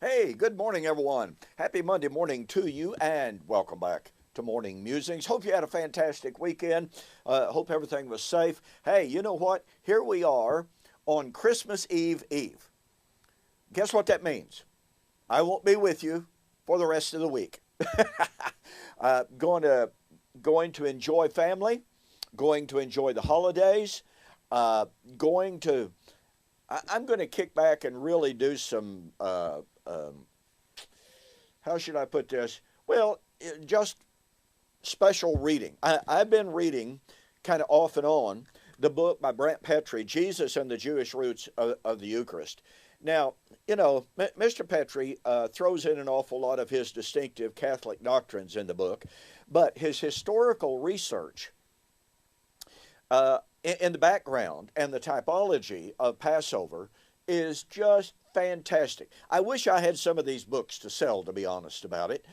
Hey, good morning, everyone. Happy Monday morning to you, and welcome back to Morning Musings. Hope you had a fantastic weekend. Hope everything was safe. Hey, you know what? Here we are on Christmas Eve. Guess what that means? I won't be with you for the rest of the week. Going to enjoy family, going to enjoy the holidays, I'm going to kick back and really do some, how should I put this? Well, just special reading. I've been reading kind of off and on the book by Brent, Petry, Jesus and the Jewish Roots of the Eucharist. Now, you know, Mr. Petry throws in an awful lot of his distinctive Catholic doctrines in the book, but his historical research in the background and the typology of Passover is just fantastic. I wish I had some of these books to sell, to be honest about it.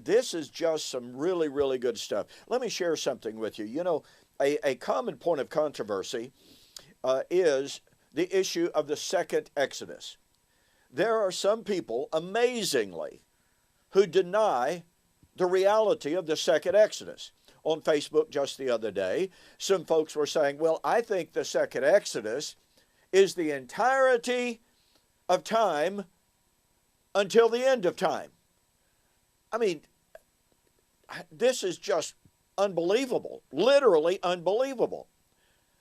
This is just some really, really good stuff. Let me share something with you. You know, a common point of controversy is the issue of the second Exodus. There are some people, amazingly, who deny the reality of the second Exodus. On Facebook just the other day, some folks were saying, well, I think the second Exodus is the entirety of time until the end of time. I mean, this is just unbelievable, literally unbelievable.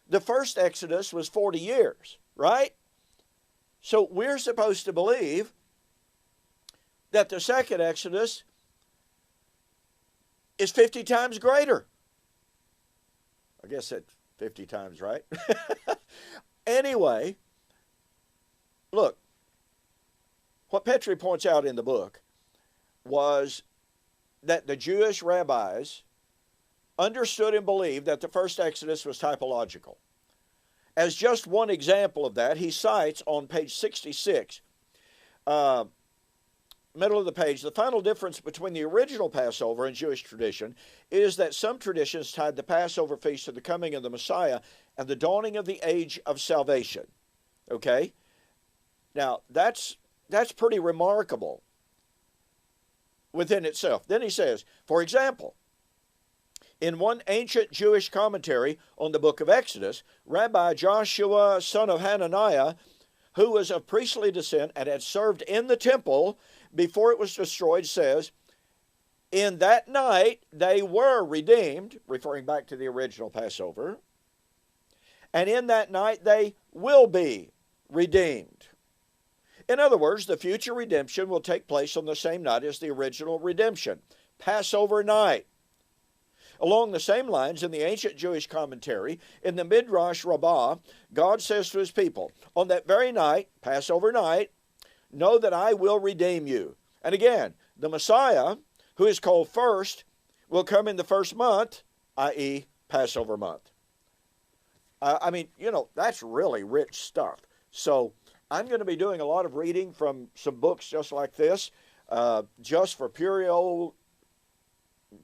The first Exodus was 40 years, right? So we're supposed to believe that the second Exodus is 50 times greater. I guess that's 50 times, right? Anyway, look, what Petry points out in the book was that the Jewish rabbis understood and believed that the first Exodus was typological. As just one example of that, he cites on page 66, middle of the page, the final difference between the original Passover and Jewish tradition is that some traditions tied the Passover feast to the coming of the Messiah and the dawning of the age of salvation. Okay? Now, that's pretty remarkable within itself. Then he says, for example, in one ancient Jewish commentary on the book of Exodus, Rabbi Joshua, son of Hananiah, who was of priestly descent and had served in the temple before it was destroyed, says, in that night they were redeemed, referring back to the original Passover, and in that night they will be redeemed. In other words, the future redemption will take place on the same night as the original redemption, Passover night. Along the same lines, in the ancient Jewish commentary, in the Midrash Rabbah, God says to his people, on that very night, Passover night, know that I will redeem you. And again, the Messiah, who is called first, will come in the first month, i.e. Passover month. I mean, you know, that's really rich stuff. So I'm going to be doing a lot of reading from some books just like this, just for pure old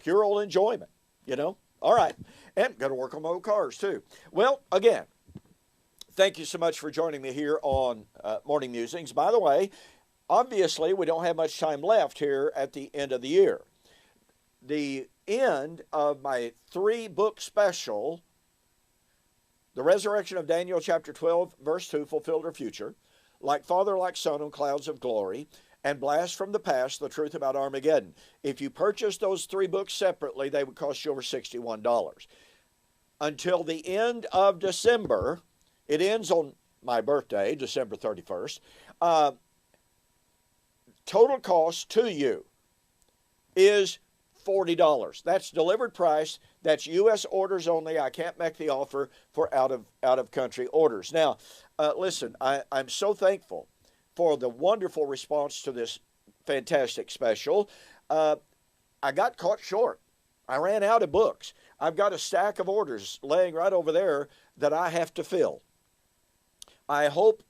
enjoyment, you know. All right. And got to work on my old cars too. Well, again, thank you so much for joining me here on Morning Musings. By the way, obviously, we don't have much time left here at the end of the year. The end of my 3-book special, The Resurrection of Daniel, chapter 12, verse 2, Fulfilled or Future, Like Father, Like Son on Clouds of Glory, and Blast from the Past, The Truth About Armageddon. If you purchased those 3 books separately, they would cost you over $61. Until the end of December, it ends on my birthday, December 31st. Total cost to you is $40. That's delivered price. That's U.S. orders only. I can't make the offer for out of country orders. Now, listen, I'm so thankful for the wonderful response to this fantastic special. I got caught short. I ran out of books. I've got a stack of orders laying right over there that I have to fill. I hope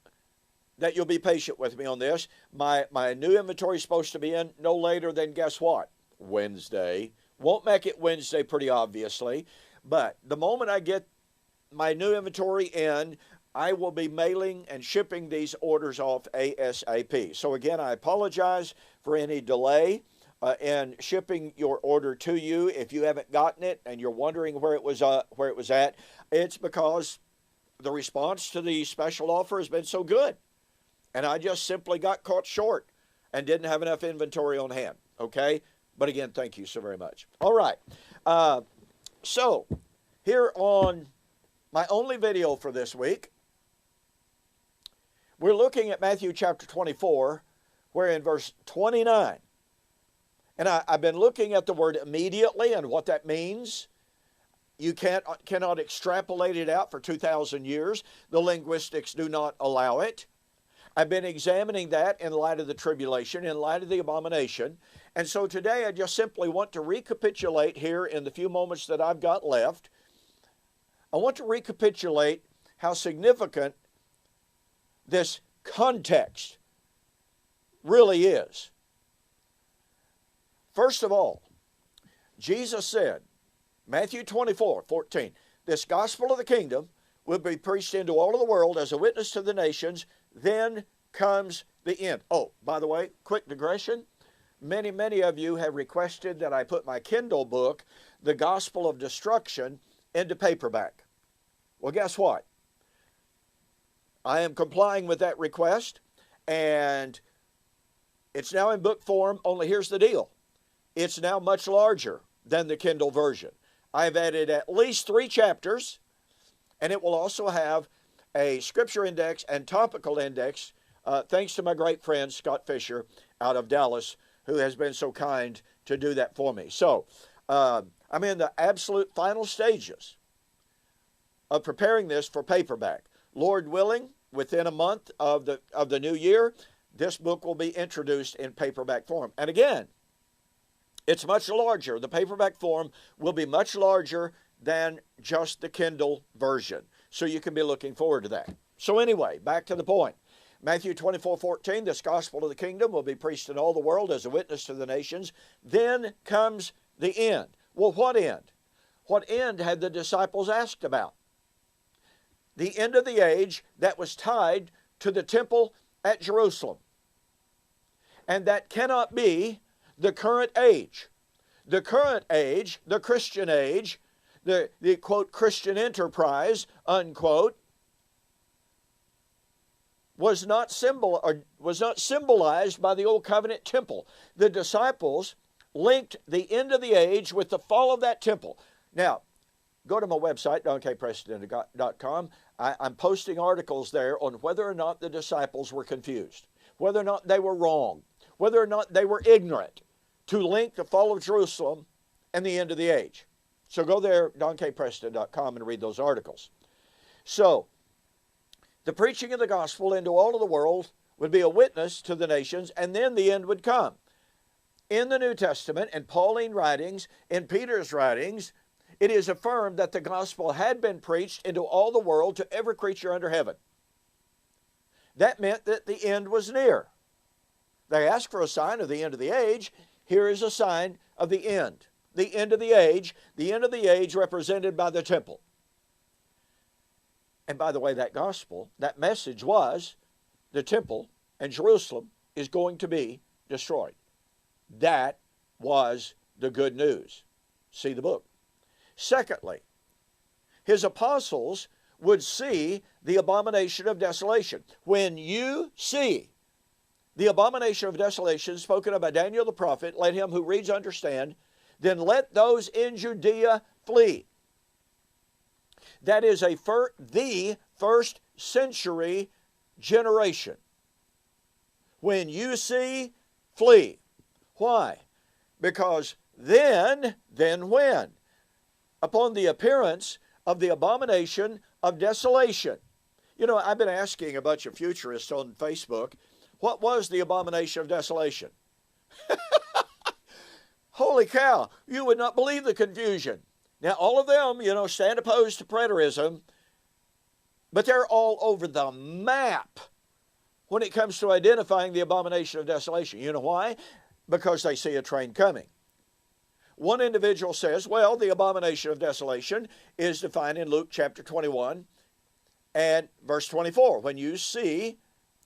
that you'll be patient with me on this. My new inventory is supposed to be in no later than, guess what? Wednesday. Won't make it Wednesday, pretty obviously. But the moment I get my new inventory in, I will be mailing and shipping these orders off ASAP. So again, I apologize for any delay in shipping your order to you. If you haven't gotten it and you're wondering where it was at, it's because the response to the special offer has been so good. And I just simply got caught short and didn't have enough inventory on hand. Okay? But again, thank you so very much. All right. So here on my only video for this week, we're looking at Matthew chapter 24, where in verse 29, and I've been looking at the word immediately and what that means. You cannot extrapolate it out for 2,000 years. The linguistics do not allow it. I've been examining that in light of the tribulation, in light of the abomination. And so today I just simply want to recapitulate here in the few moments that I've got left. I want to recapitulate how significant this context really is. First of all, Jesus said, Matthew 24:14, this gospel of the kingdom will be preached into all of the world as a witness to the nations, then comes the end. Oh, by the way, quick digression. Many of you have requested that I put my Kindle book, The Gospel of Destruction, into paperback. Well, guess what? I am complying with that request, and it's now in book form, only here's the deal. It's now much larger than the Kindle version. I've added at least 3 chapters, and it will also have a scripture index and topical index, thanks to my great friend Scott Fisher out of Dallas, who has been so kind to do that for me. So I'm in the absolute final stages of preparing this for paperback. Lord willing, within a month of the new year, this book will be introduced in paperback form. And again, it's much larger. The paperback form will be much larger than just the Kindle version. So you can be looking forward to that. So anyway, back to the point. Matthew 24:14, this gospel of the kingdom will be preached in all the world as a witness to the nations. Then comes the end. Well, what end? What end had the disciples asked about? The end of the age that was tied to the temple at Jerusalem. And that cannot be the current age. The current age, the Christian age, the quote, Christian enterprise, unquote, was not symbolized by the Old Covenant temple. The disciples linked the end of the age with the fall of that temple. Now, go to my website, donkpreston.com. I'm posting articles there on whether or not the disciples were confused, whether or not they were wrong, whether or not they were ignorant to link the fall of Jerusalem and the end of the age. So go there, donkpreston.com, and read those articles. So, the preaching of the gospel into all of the world would be a witness to the nations, and then the end would come. In the New Testament, in Pauline writings, in Peter's writings, it is affirmed that the gospel had been preached into all the world to every creature under heaven. That meant that the end was near. They asked for a sign of the end of the age. Here is a sign of the end of the age represented by the temple. And by the way, that gospel, that message was the temple and Jerusalem is going to be destroyed. That was the good news. See the book. Secondly, his apostles would see the abomination of desolation. When you see the abomination of desolation spoken of by Daniel the prophet, let him who reads understand, then let those in Judea flee. That is the first century generation. When you see, flee. Why? Because then when? Upon the appearance of the abomination of desolation. You know, I've been asking a bunch of futurists on Facebook, what was the abomination of desolation? Holy cow, you would not believe the confusion. Now, all of them, you know, stand opposed to preterism, but they're all over the map when it comes to identifying the abomination of desolation. You know why? Because they see a train coming. One individual says, well, the abomination of desolation is defined in Luke chapter 21 And verse 24, when you see,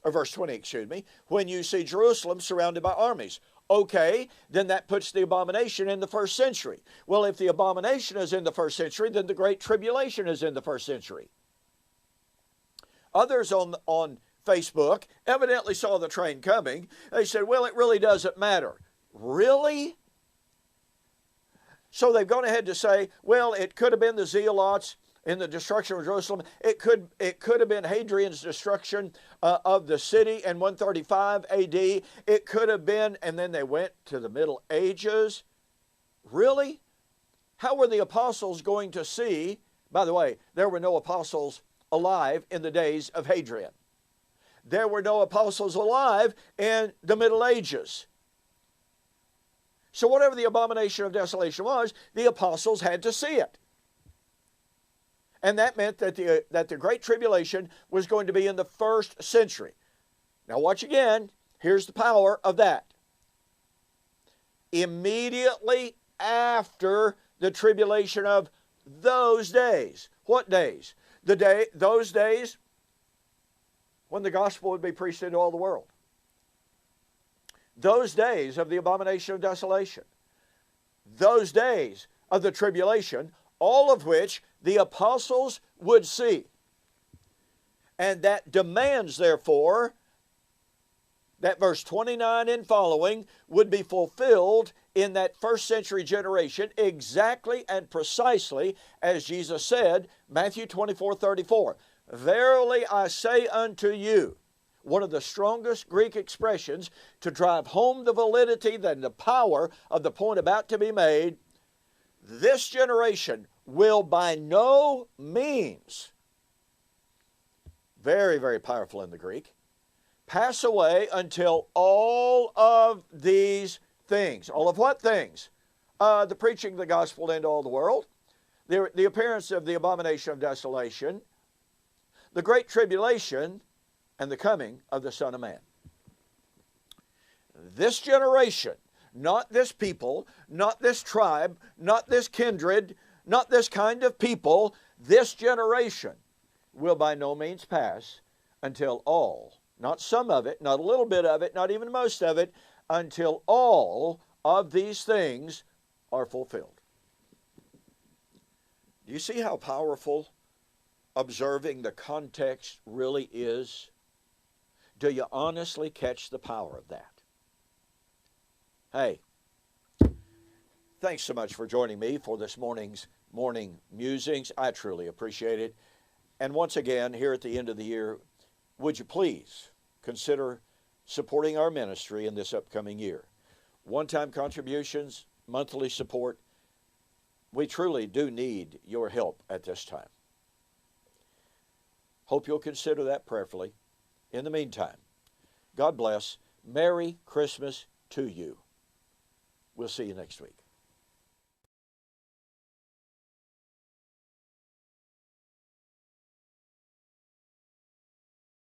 or verse 20, excuse me, when you see Jerusalem surrounded by armies. Okay, then that puts the abomination in the first century. Well, if the abomination is in the first century, then the Great Tribulation is in the first century. Others on Facebook evidently saw the train coming. They said, well, it really doesn't matter. Really? So they've gone ahead to say, well, it could have been the Zealots in the destruction of Jerusalem. It could have been Hadrian's destruction of the city in 135 AD. It could have been, and then they went to the Middle Ages. Really? How were the apostles going to see? By the way, there were no apostles alive in the days of Hadrian. There were no apostles alive in the Middle Ages. So whatever the abomination of desolation was, the apostles had to see it. And that meant that the Great Tribulation was going to be in the first century. Now watch again. Here's the power of that. Immediately after the tribulation of those days. What days? Those days when the gospel would be preached into all the world. Those days of the abomination of desolation. Those days of the tribulation, all of which the apostles would see. And that demands, therefore, that verse 29 and following would be fulfilled in that first century generation exactly and precisely as Jesus said, Matthew 24:34. Verily I say unto you, one of the strongest Greek expressions to drive home the validity and the power of the point about to be made, this generation will by no means, very, very powerful in the Greek, pass away until all of these things. All of what things? The preaching of the gospel into all the world, the appearance of the abomination of desolation, the great tribulation, and the coming of the Son of Man. This generation, not this people, not this tribe, not this kindred, not this kind of people, this generation will by no means pass until all, not some of it, not a little bit of it, not even most of it, until all of these things are fulfilled. Do you see how powerful observing the context really is? Do you honestly catch the power of that? Hey, thanks so much for joining me for this morning's morning musings. I truly appreciate it. And once again, here at the end of the year, would you please consider supporting our ministry in this upcoming year? One-time contributions, monthly support. We truly do need your help at this time. Hope you'll consider that prayerfully. In the meantime, God bless. Merry Christmas to you. We'll see you next week.